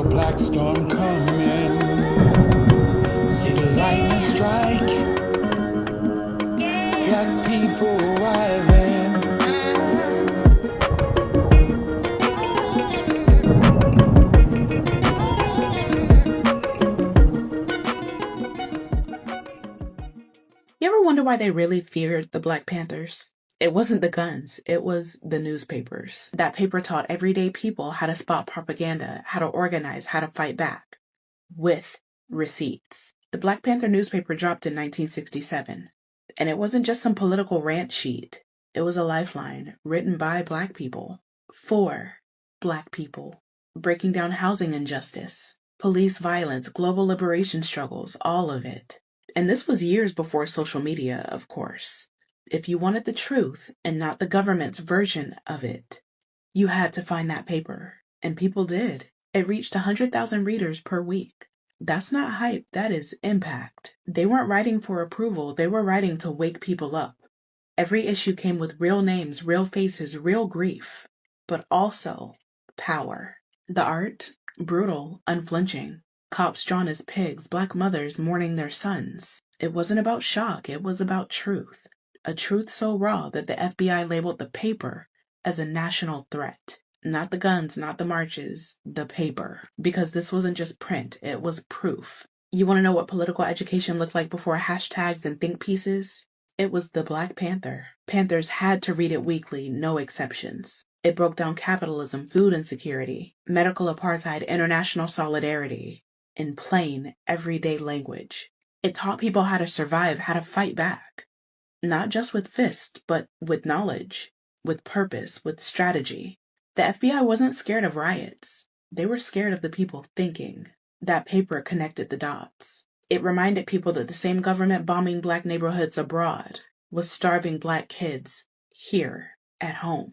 black storm coming. See the lightning strike. Black people rising. You ever wonder why they really feared the Black Panthers? It wasn't the guns, it was the newspapers. That paper taught everyday people how to spot propaganda, how to organize, how to fight back. With receipts. The Black Panther newspaper dropped in 1967. And it wasn't just some political rant sheet. It was a lifeline written by Black people. For Black people. Breaking down housing injustice, police violence, global liberation struggles, all of it. And this was years before social media, of course. If you wanted the truth and not the government's version of it, you had to find that paper. And people did. It reached 100,000 readers per week. That's not hype, that is impact. They weren't writing for approval, they were writing to wake people up. Every issue came with real names, real faces, real grief, but also power. The art, brutal, unflinching. Cops drawn as pigs, Black mothers mourning their sons. It wasn't about shock, it was about truth. A truth so raw that the FBI labeled the paper as a national threat. Not the guns, not the marches, the paper. Because this wasn't just print, it was proof. You want to know what political education looked like before hashtags and think pieces? It was the Black Panther. Panthers had to read it weekly, no exceptions. It broke down capitalism, food insecurity, medical apartheid, international solidarity, in plain, everyday language. It taught people how to survive, how to fight back. Not just with fists, but with knowledge, with purpose, with strategy. The FBI wasn't scared of riots. They were scared of the people thinking. That paper connected the dots. It reminded people that the same government bombing Black neighborhoods abroad was starving Black kids here at home.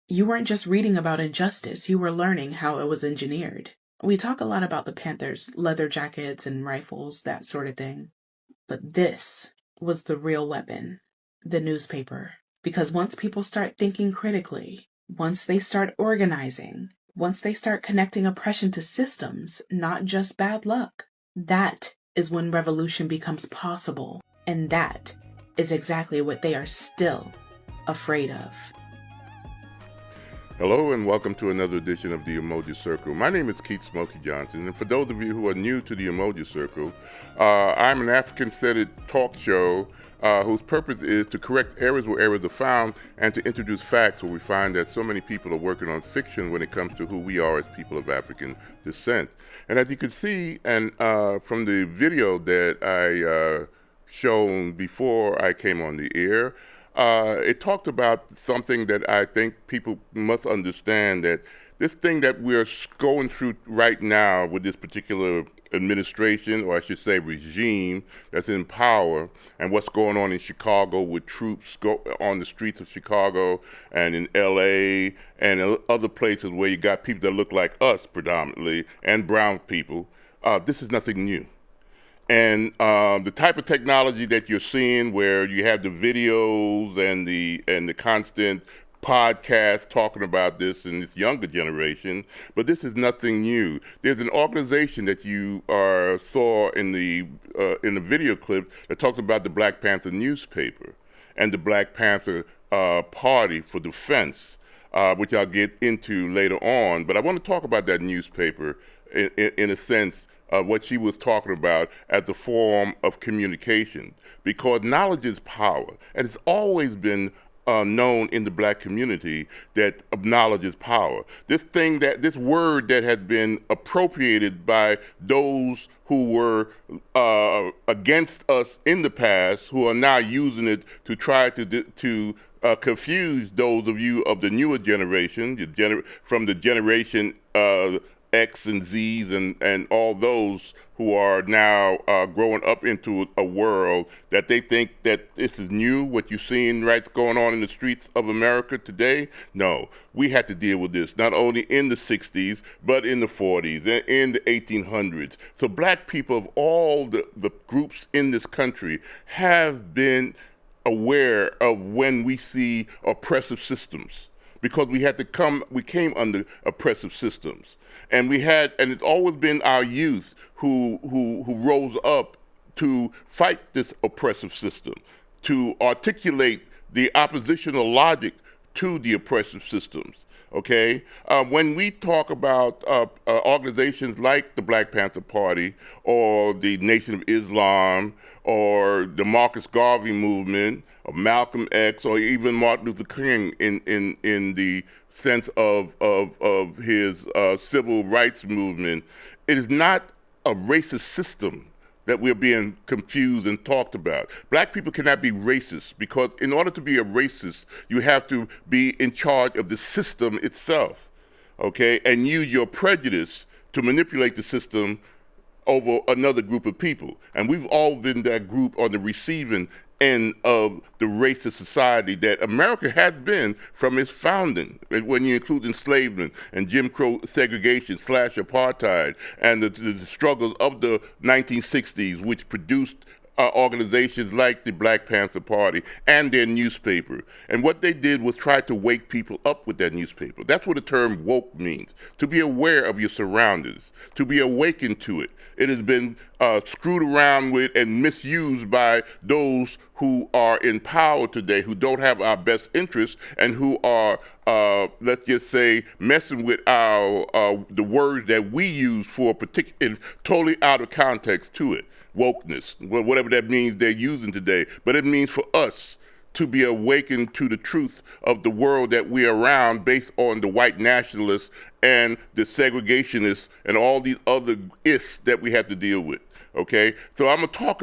You weren't just reading about injustice, you were learning how it was engineered. We talk a lot about the Panthers, leather jackets and rifles, that sort of thing. But this was the real weapon, the newspaper. Because once people start thinking critically, once they start organizing, once they start connecting oppression to systems, not just bad luck, that is when revolution becomes possible. And that is exactly what they are still afraid of. Hello and welcome to another edition of the Umoja Circle. My name is Keith Smokey Johnson, and for those of you who are new to the Umoja Circle, I'm an African-centered talk show whose purpose is to correct errors where errors are found and to introduce facts where we find that so many people are working on fiction when it comes to who we are as people of African descent. And as you can see, and from the video that I shown before I came on the air, it talked about something that I think people must understand, that this thing that we're going through right now with this particular administration, or I should say regime, that's in power, and what's going on in Chicago with troops on the streets of Chicago and in LA and other places where you got people that look like us predominantly and brown people, this is nothing new. And the type of technology that you're seeing, where you have the videos and the constant podcasts talking about this in this younger generation, but this is nothing new. There's an organization that you saw in the video clip that talks about the Black Panther newspaper and the Black Panther Party for Defense, which I'll get into later on. But I want to talk about that newspaper in a sense of what she was talking about as a form of communication, because knowledge is power, and it's always been known in the Black community that knowledge is power. This word that has been appropriated by those who were against us in the past, who are now using it to try to confuse those of you of the newer generation, from the generation X and Z's and all those who are now growing up into a world that they think that this is new, what you're seeing going on in the streets of America today. No, we had to deal with this not only in the 60s, but in the 40s and in the 1800s. So Black people of all the groups in this country have been aware of when we see oppressive systems. because we came under oppressive systems. And it's always been our youth who rose up to fight this oppressive system, to articulate the oppositional logic to the oppressive systems. Okay, when we talk about organizations like the Black Panther Party or the Nation of Islam or the Marcus Garvey movement or Malcolm X or even Martin Luther King in the sense of his civil rights movement, it is not a racist system that we're being confused and talked about. Black people cannot be racist because in order to be a racist, you have to be in charge of the system itself, okay? And use your prejudice to manipulate the system over another group of people. And we've all been that group on the receiving end of the racist society that America has been from its founding, when you include enslavement and Jim Crow segregation / apartheid and the struggles of the 1960s, which produced organizations like the Black Panther Party and their newspaper. And what they did was try to wake people up with that newspaper. That's what the term woke means, to be aware of your surroundings, to be awakened to it. It has been screwed around with and misused by those who are in power today, who don't have our best interests and who are, let's just say, messing with the words that we use for a particular, totally out of context to it. Wokeness, whatever that means they're using today, but it means for us to be awakened to the truth of the world that we're around based on the white nationalists and the segregationists and all these other ists that we have to deal with. Okay, so I'm gonna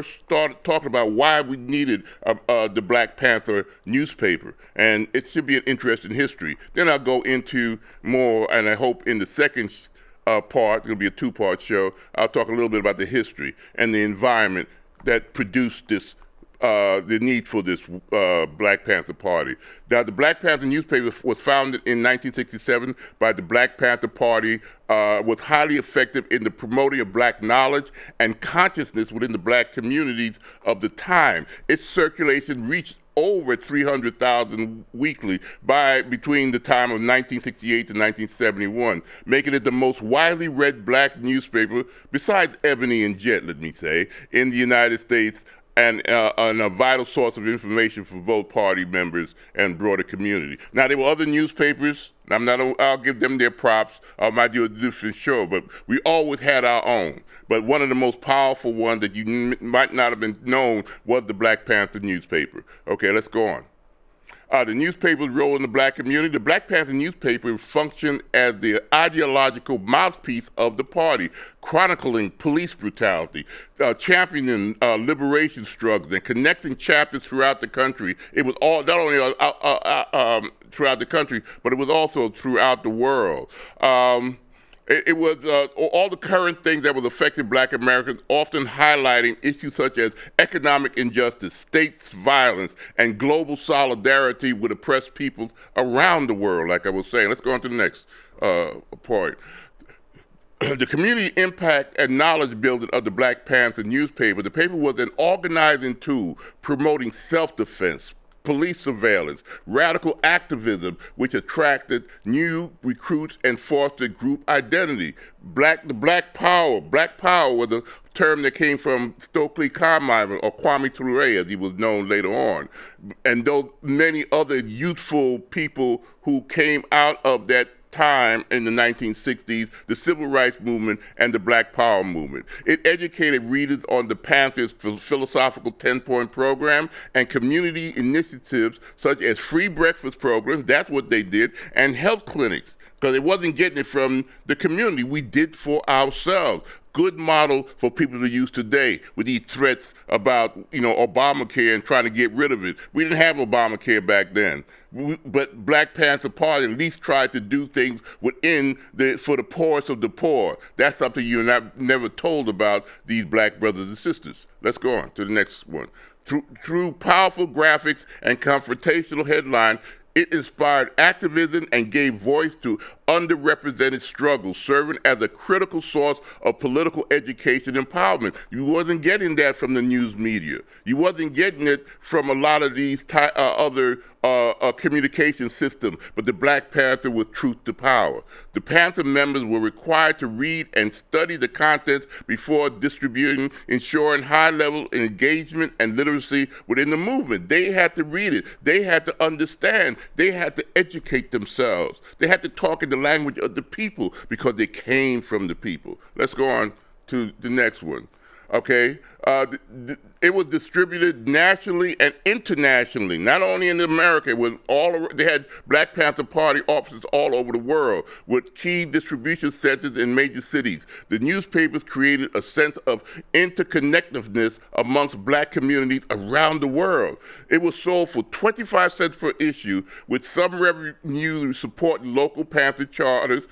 start talking about why we needed the Black Panther newspaper, and it should be an interesting history. Then I'll go into more, and I hope in the second part, it'll be a two-part show, I'll talk a little bit about the history and the environment that produced this, the need for this Black Panther Party. Now, the Black Panther newspaper was founded in 1967 by the Black Panther Party, was highly effective in the promoting of Black knowledge and consciousness within the Black communities of the time. Its circulation reached over 300,000 weekly between the time of 1968 to 1971, making it the most widely read Black newspaper, besides Ebony and Jet, let me say, in the United States, and a vital source of information for both party members and broader community. Now, there were other newspapers. I'll give them their props. I might do a different show, but we always had our own. But one of the most powerful ones that you might not have been known was the Black Panther newspaper. Okay, let's go on. The newspaper's role in the Black community. The Black Panther newspaper functioned as the ideological mouthpiece of the party, chronicling police brutality, championing liberation struggles, and connecting chapters throughout the country. It was all not only throughout the country, but it was also throughout the world. It was all the current things that was affecting Black Americans, often highlighting issues such as economic injustice, states violence, and global solidarity with oppressed peoples around the world, like I was saying. Let's go on to the next point. The community impact and knowledge building of the Black Panther newspaper. The paper was an organizing tool promoting self-defense, police surveillance, radical activism, which attracted new recruits and fostered group identity. Black Power was a term that came from Stokely Carmichael, or Kwame Ture, as he was known later on. And those many other youthful people who came out of that time in the 1960s, the Civil Rights Movement and the Black Power movement. It educated readers on the Panthers' philosophical 10-point program and community initiatives such as free breakfast programs, that's what they did, and health clinics, because it wasn't getting it from the community. We did for ourselves. Good model for people to use today with these threats about, Obamacare and trying to get rid of it. We didn't have Obamacare back then. But Black Panther Party at least tried to do things for the poorest of the poor. That's something you're never told about these Black brothers and sisters. Let's go on to the next one. Through powerful graphics and confrontational headline, it inspired activism and gave voice to underrepresented struggles, serving as a critical source of political education empowerment. You wasn't getting that from the news media. You wasn't getting it from a lot of these other a communication system, but the Black Panther was truth to power. The Panther members were required to read and study the contents before distributing, ensuring high level engagement and literacy within the movement. They had to read it. They had to understand. They had to educate themselves. They had to talk in the language of the people because they came from the people. Let's go on to the next one. Okay, it was distributed nationally and internationally, not only in America. It was they had Black Panther Party offices all over the world with key distribution centers in major cities. The newspapers created a sense of interconnectedness amongst Black communities around the world. It was sold for 25 cents per issue, with some revenue supporting local Panther charters,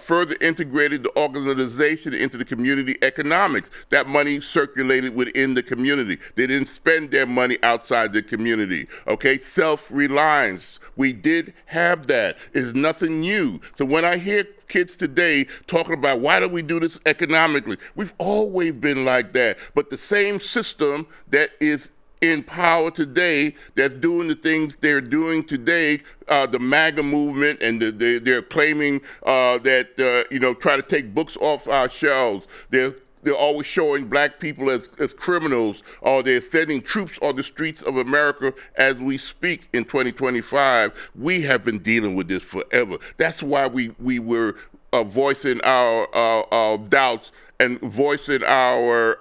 further integrated the organization into the community economics. That money circulated within the community. They didn't spend their money outside the community. Okay, self-reliance. We did have that. It's nothing new. So when I hear kids today talking about why don't we do this economically, we've always been like that. But the same system that is in power today, that's doing the things they're doing today, the MAGA movement, and they're claiming that, try to take books off our shelves. They're always showing Black people as criminals, or they're sending troops on the streets of America as we speak in 2025. We have been dealing with this forever. That's why we were voicing our doubts and voicing our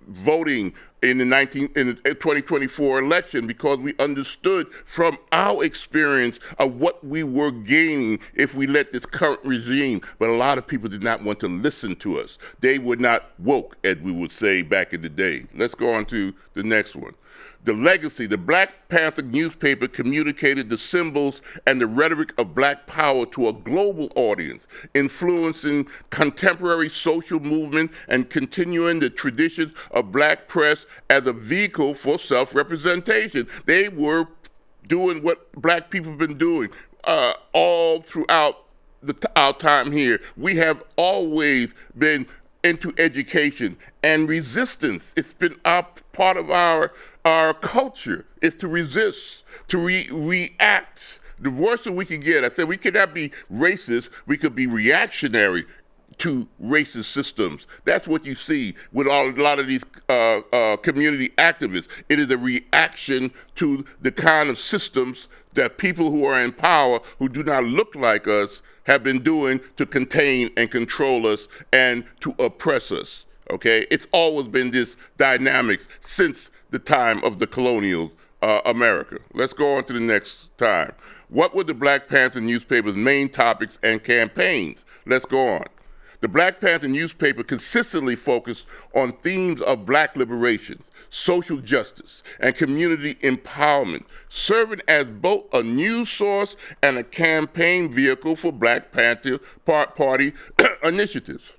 voting in the 2024 election, because we understood from our experience of what we were gaining if we let this current regime. But a lot of people did not want to listen to us. They were not woke, as we would say back in the day. Let's go on to the next one. The legacy. The Black Panther newspaper communicated the symbols and the rhetoric of Black power to a global audience, influencing contemporary social movement and continuing the traditions of Black press as a vehicle for self-representation. They were doing what Black people have been doing all throughout our time here. We have always been into education and resistance. It's been part of our culture is to resist, to react. The worst that we can get, I said, we cannot be racist, we could be reactionary to racist systems. That's what you see with a lot of these community activists. It is a reaction to the kind of systems that people who are in power, who do not look like us, have been doing to contain and control us and to oppress us. Okay? It's always been this dynamics since the time of the colonial America. Let's go on to the next time. What were the Black Panther newspaper's main topics and campaigns? Let's go on. The Black Panther newspaper consistently focused on themes of Black liberation, social justice, and community empowerment, serving as both a news source and a campaign vehicle for Black Panther Party initiatives.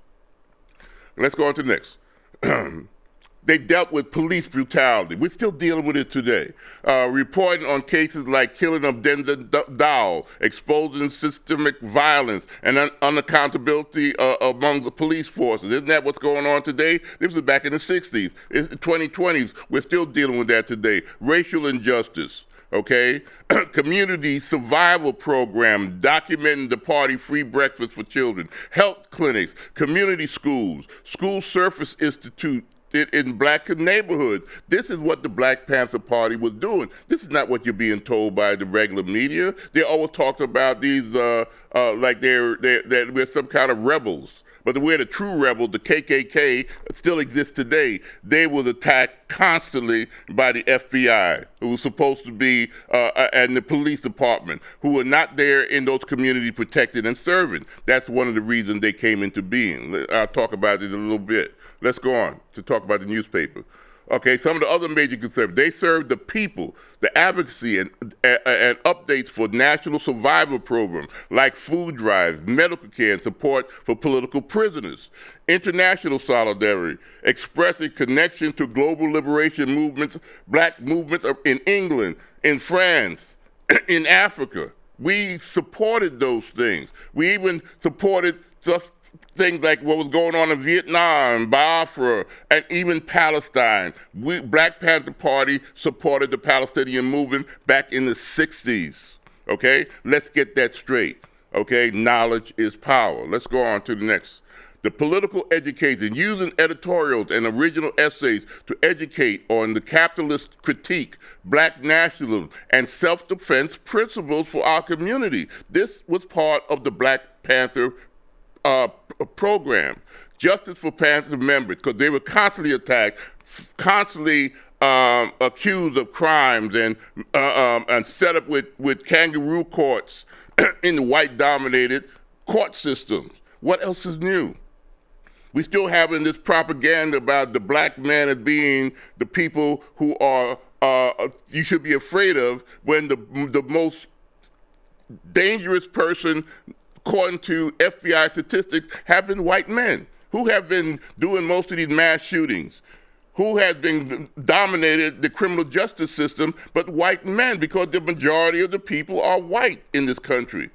Let's go on to the next. They dealt with police brutality. We're still dealing with it today. Reporting on cases like killing of Denzel Dowell, exposing systemic violence and unaccountability among the police forces. Isn't that what's going on today? This was back in the 60s. It's the 2020s. We're still dealing with that today. Racial injustice. Okay, community survival program documenting the party free breakfast for children, health clinics, community schools, school service institute in Black neighborhoods. This is what the Black Panther Party was doing. This is not what you're being told by the regular media. They always talked about these like that we're some kind of rebels. But we're the true rebel, the KKK, still exists today. They was attacked constantly by the FBI, who was supposed to be, and the police department, who were not there in those communities protecting and serving. That's one of the reasons they came into being. I'll talk about it in a little bit. Let's go on to talk about the newspaper. Okay, some of the other major conservatives, they serve the people, the advocacy and updates for national survival programs like food drives, medical care, and support for political prisoners. International solidarity, expressing connection to global liberation movements, Black movements in England, in France, in Africa. We supported those things. We even supported just things like what was going on in Vietnam, Biafra, and even Palestine. Black Panther Party supported the Palestinian movement back in the 60s. Okay, let's get that straight. Okay, knowledge is power. Let's go on to the next. The political education, using editorials and original essays to educate on the capitalist critique, black nationalism, and self-defense principles for our community. This was part of the Black Panther program. Justice for Panther members, because they were constantly attacked, constantly accused of crimes, and set up with kangaroo courts in the white-dominated court systems. What else is new? We still having this propaganda about the black man as being the people who are you should be afraid of, when the most dangerous person, according to FBI statistics, have been white men who have been doing most of these mass shootings, who has been dominated the criminal justice system, but white men, because the majority of the people are white in this country.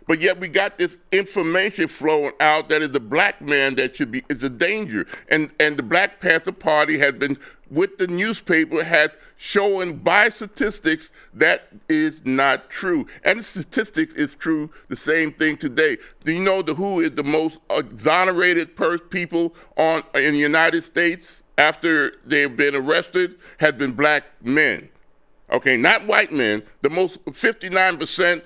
But yet we got this information flowing out that is the black man that is a danger. And the Black Panther Party has been, with the newspaper, has shown by statistics that is not true. And the statistics is true, the same thing today. Do you know who is the most exonerated people in the United States after they've been arrested? Has been black men. Okay, not white men. The most 59%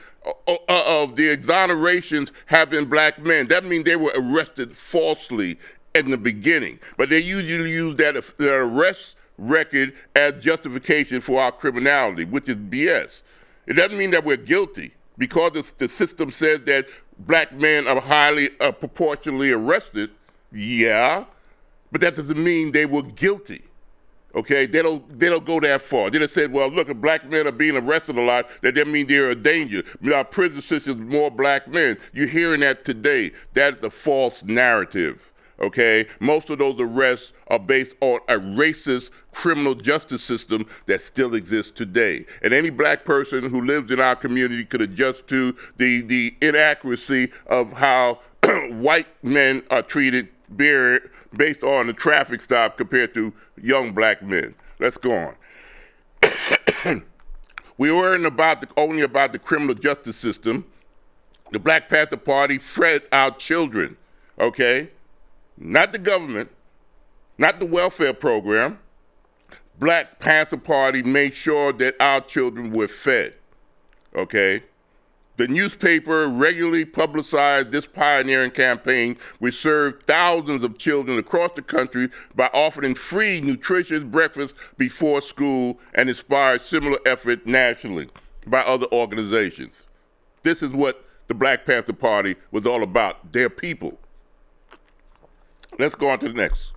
of the exonerations have been black men. That means they were arrested falsely in the beginning. But they usually use that arrest record as justification for our criminality, which is BS. It doesn't mean that we're guilty, because the system says that black men are highly proportionally arrested. Yeah, but that doesn't mean they were guilty. Okay, they don't go that far. They just said, well, look, if black men are being arrested a lot, that means they're a danger. Our prison system is more black men. You're hearing that today. That is a false narrative. Okay, most of those arrests are based on a racist criminal justice system that still exists today. And any black person who lives in our community could adjust to the inaccuracy of how white men are treated based on the traffic stop compared to young black men. Let's go on. We weren't only about the criminal justice system. The Black Panther Party fed our children, okay? Not the government, not the welfare program. Black Panther Party made sure that our children were fed, okay? The newspaper regularly publicized this pioneering campaign, which served thousands of children across the country by offering free, nutritious breakfast before school, and inspired similar effort nationally by other organizations. This is what the Black Panther Party was all about, their people. Let's go on to the next.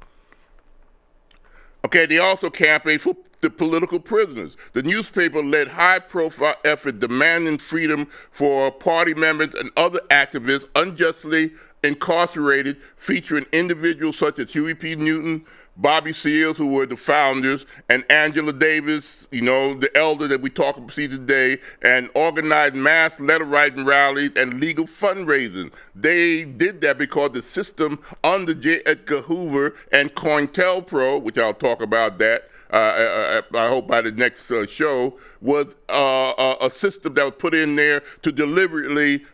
Okay, they also campaigned for the political prisoners. The newspaper led high-profile effort demanding freedom for party members and other activists unjustly incarcerated, featuring individuals such as Huey P. Newton, Bobby Seals, who were the founders, and Angela Davis, the elder that we see today, and organized mass letter-writing rallies and legal fundraising. They did that because the system under J. Edgar Hoover and COINTELPRO, which I'll talk about that, I hope by the next show, was a system that was put in there to deliberately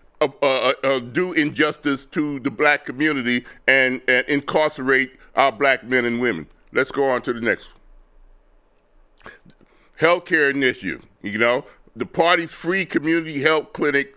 do injustice to the black community and incarcerate our black men and women. Let's go on to the next. Healthcare initiative, the party's free community health clinic,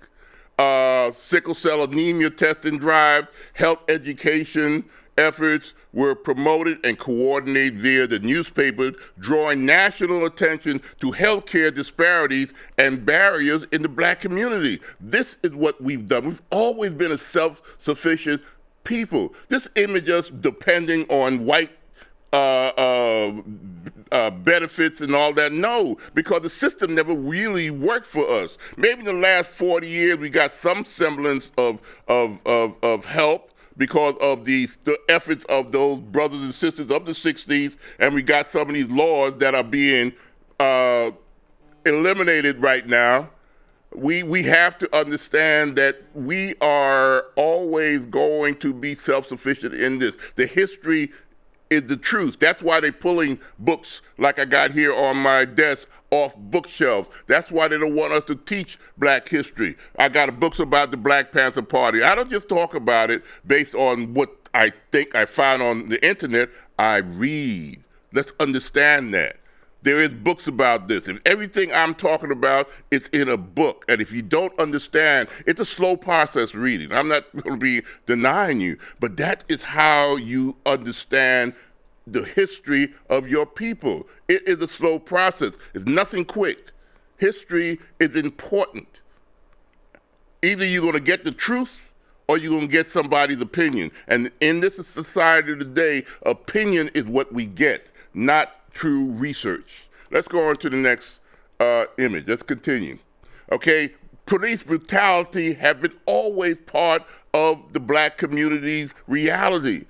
sickle cell anemia testing drive, health education efforts were promoted and coordinated via the newspaper, drawing national attention to healthcare disparities and barriers in the black community. This is what we've done. We've always been a self-sufficient people. This image us depending on white benefits and all that. No, because the system never really worked for us. Maybe in the last 40 years we got some semblance of help because of the efforts of those brothers and sisters of the 60s, and we got some of these laws that are being eliminated right now. We have to understand that we are always going to be self-sufficient in this. The history is the truth. That's why they're pulling books like I got here on my desk off bookshelves. That's why they don't want us to teach black history. I got books about the Black Panther Party. I don't just talk about it based on what I think I found on the internet. I read. Let's understand that. There is books about this. If everything I'm talking about is in a book, and if you don't understand, it's a slow process reading. I'm not going to be denying you, but that is how you understand the history of your people. It is a slow process. It's nothing quick. History is important. Either you're going to get the truth or you're going to get somebody's opinion. And in this society today, opinion is what we get, not true research. Let's go on to the next image. Let's continue. Okay, police brutality have been always part of the black community's reality.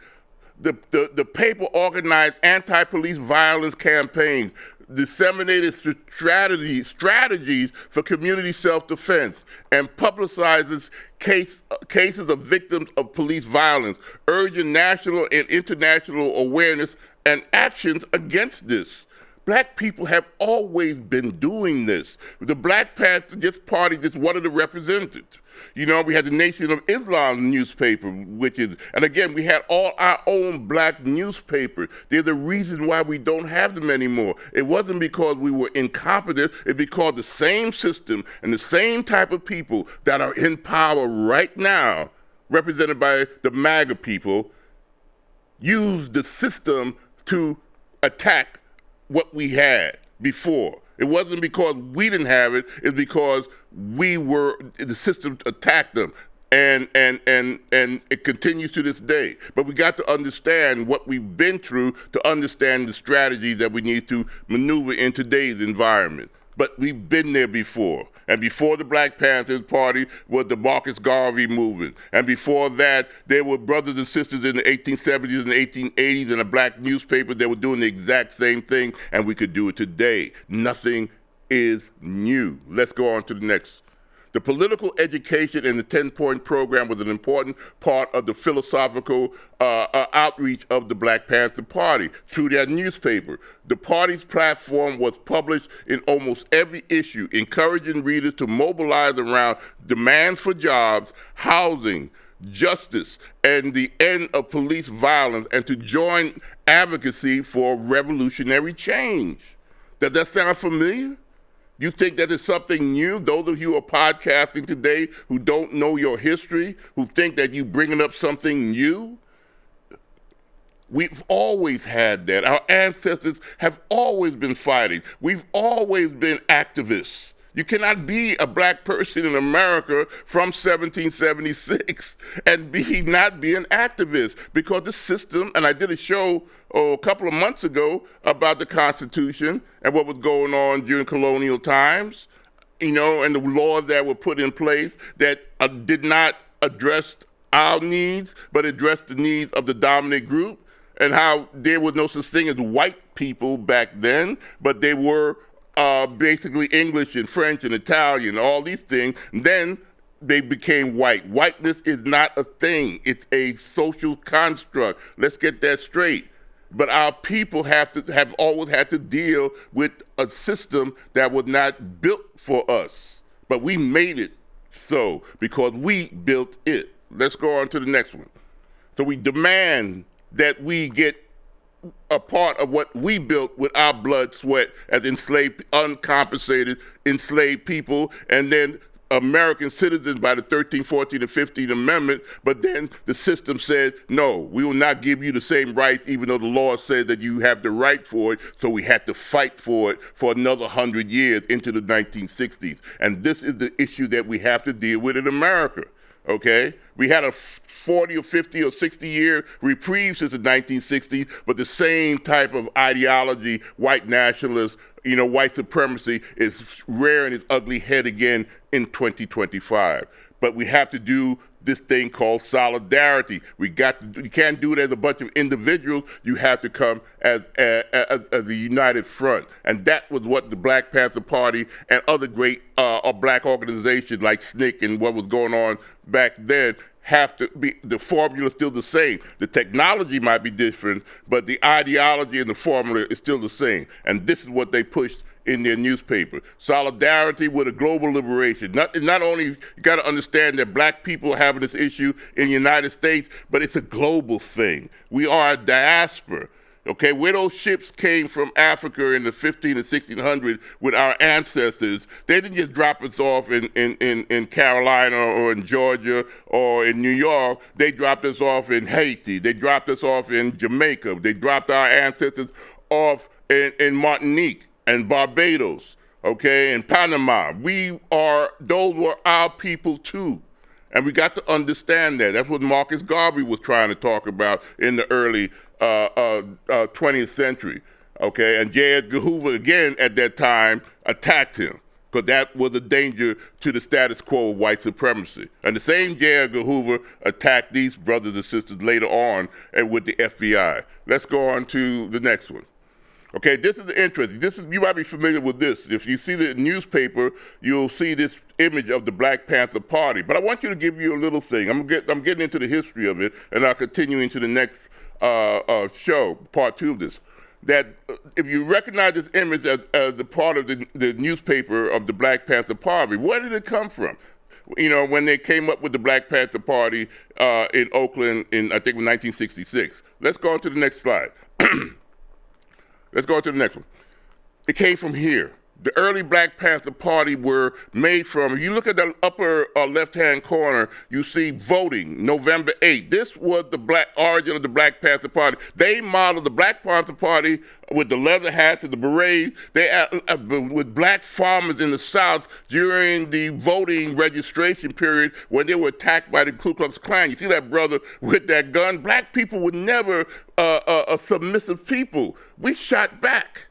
The paper organized anti-police violence campaigns, disseminated strategies for community self-defense, and publicizes cases of victims of police violence, urging national and international awareness and actions against this. Black people have always been doing this. The Black Panther Party just wanted to represent it. You know, we had the Nation of Islam newspaper, and again, we had all our own black newspapers. There's a reason why we don't have them anymore. It wasn't because we were incompetent, it's because the same system and the same type of people that are in power right now, represented by the MAGA people, use the system to attack what we had before. It wasn't because we didn't have it, it's because the system attacked them. And it continues to this day. But we got to understand what we've been through to understand the strategies that we need to maneuver in today's environment. But we've been there before. And before the Black Panthers Party was the Marcus Garvey movement. And before that, there were brothers and sisters in the 1870s and 1880s in a black newspaper that were doing the exact same thing, and we could do it today. Nothing is new. Let's go on to the next. The political education in the 10-point program was an important part of the philosophical outreach of the Black Panther Party through their newspaper. The party's platform was published in almost every issue, encouraging readers to mobilize around demands for jobs, housing, justice, and the end of police violence, and to join advocacy for revolutionary change. Does that sound familiar? You think that is something new? Those of you who are podcasting today who don't know your history, who think that you're bringing up something new? We've always had that. Our ancestors have always been fighting. We've always been activists. You cannot be a black person in America from 1776 and not be an activist, because the system, and I did a show a couple of months ago about the Constitution and what was going on during colonial times, you know, and the laws that were put in place that did not address our needs, but addressed the needs of the dominant group, and how there was no such thing as white people back then, but they were basically English and French and Italian, all these things. Then they became white. Whiteness is not a thing. It's a social construct. Let's get that straight. But our people have always had to deal with a system that was not built for us. But we made it so because we built it. Let's go on to the next one. So we demand that we get a part of what we built with our blood, sweat, as enslaved, uncompensated enslaved people, and then American citizens by the 13th, 14th, and 15th Amendment. But then the system said, no, we will not give you the same rights, even though the law said that you have the right for it. So we had to fight for it for another 100 years into the 1960s. And this is the issue that we have to deal with in America. Okay? We had a 40 or 50 or 60-year reprieve since the 1960s, but the same type of ideology, white nationalists, you know, white supremacy is rearing its ugly head again in 2025. But we have to do this thing called solidarity. You can't do it as a bunch of individuals. You have to come as a united front. And that was what the Black Panther Party and other great black organizations like SNCC and what was going on back then have to be. The formula is still the same. The technology might be different, but the ideology and the formula is still the same. And this is what they pushed in their newspaper. Solidarity with a global liberation. Not only, you got to understand that black people are having this issue in the United States, but it's a global thing. We are a diaspora. Okay, where those ships came from Africa in the 15 and 1600s with our ancestors, they didn't just drop us off in Carolina or in Georgia or in New York. They dropped us off in Haiti. They dropped us off in Jamaica. They dropped our ancestors off in Martinique and Barbados, okay, and Panama. Those were our people too. And we got to understand that. That's what Marcus Garvey was trying to talk about in the early 20th century, okay? And J. Edgar Hoover, again, at that time, attacked him because that was a danger to the status quo of white supremacy. And the same J. Edgar Hoover attacked these brothers and sisters later on with the FBI. Let's go on to the next one. Okay, this is interesting. You might be familiar with this. If you see the newspaper, you'll see this image of the Black Panther Party. But I want you to give you a little thing. I'm getting into the history of it, and I'll continue into the next show, part 2 of this. That if you recognize this image as the part of the newspaper of the Black Panther Party, where did it come from? You know, when they came up with the Black Panther Party in Oakland in, I think, 1966. Let's go on to the next slide. Let's go to the next one. It came from here. The early Black Panther Party were made from, if you look at the upper left-hand corner, you see voting, November 8th. This was the origin of the Black Panther Party. They modeled the Black Panther Party with the leather hats and the berets, with black farmers in the South during the voting registration period when they were attacked by the Ku Klux Klan. You see that brother with that gun? Black people were never a submissive people. We shot back.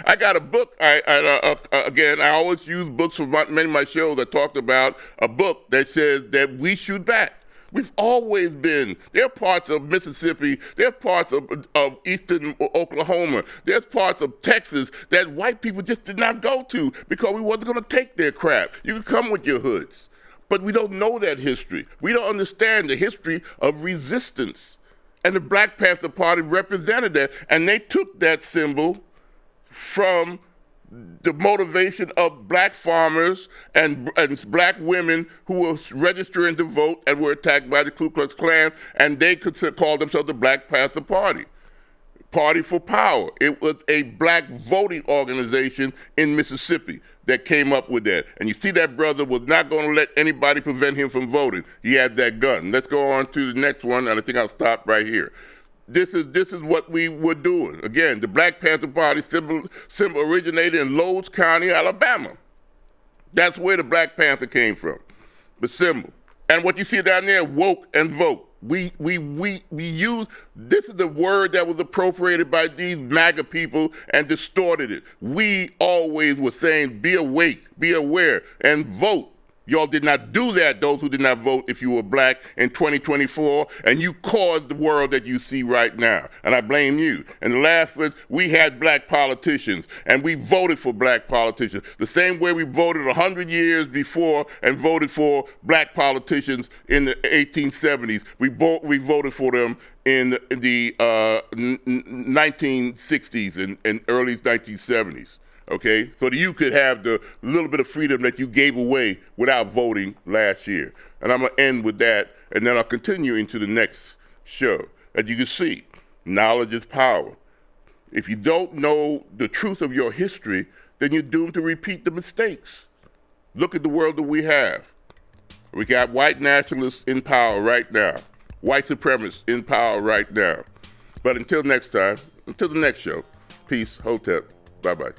I got a book. Again, I always use books from many of my shows. I talked about a book that says that we shoot back. We've always been. There are parts of Mississippi, there are parts of eastern Oklahoma, there's parts of Texas that white people just did not go to because we wasn't going to take their crap. You can come with your hoods. But we don't know that history. We don't understand the history of resistance. And the Black Panther Party represented that, and they took that symbol from the motivation of black farmers and black women who were registering to vote and were attacked by the Ku Klux Klan, and they could call themselves the Black Panther Party. Party for Power. It was a black voting organization in Mississippi that came up with that. And you see that brother was not going to let anybody prevent him from voting. He had that gun. Let's go on to the next one, and I think I'll stop right here. This is what we were doing. Again, the Black Panther Party symbol originated in Lowndes County, Alabama. That's where the Black Panther came from, the symbol. And what you see down there, woke and vote. We use, this is the word that was appropriated by these MAGA people and distorted it. We always were saying, be awake, be aware, and vote. Y'all did not do that, those who did not vote if you were black in 2024, and you caused the world that you see right now. And I blame you. And the last was, we had black politicians, and we voted for black politicians. The same way we voted 100 years before and voted for black politicians in the 1870s. We voted for them in the 1960s and early 1970s. Okay, so that you could have the little bit of freedom that you gave away without voting last year. And I'm going to end with that, and then I'll continue into the next show. As you can see, knowledge is power. If you don't know the truth of your history, then you're doomed to repeat the mistakes. Look at the world that we have. We got white nationalists in power right now, white supremacists in power right now. But until next time, until the next show, peace, Hotep, bye-bye.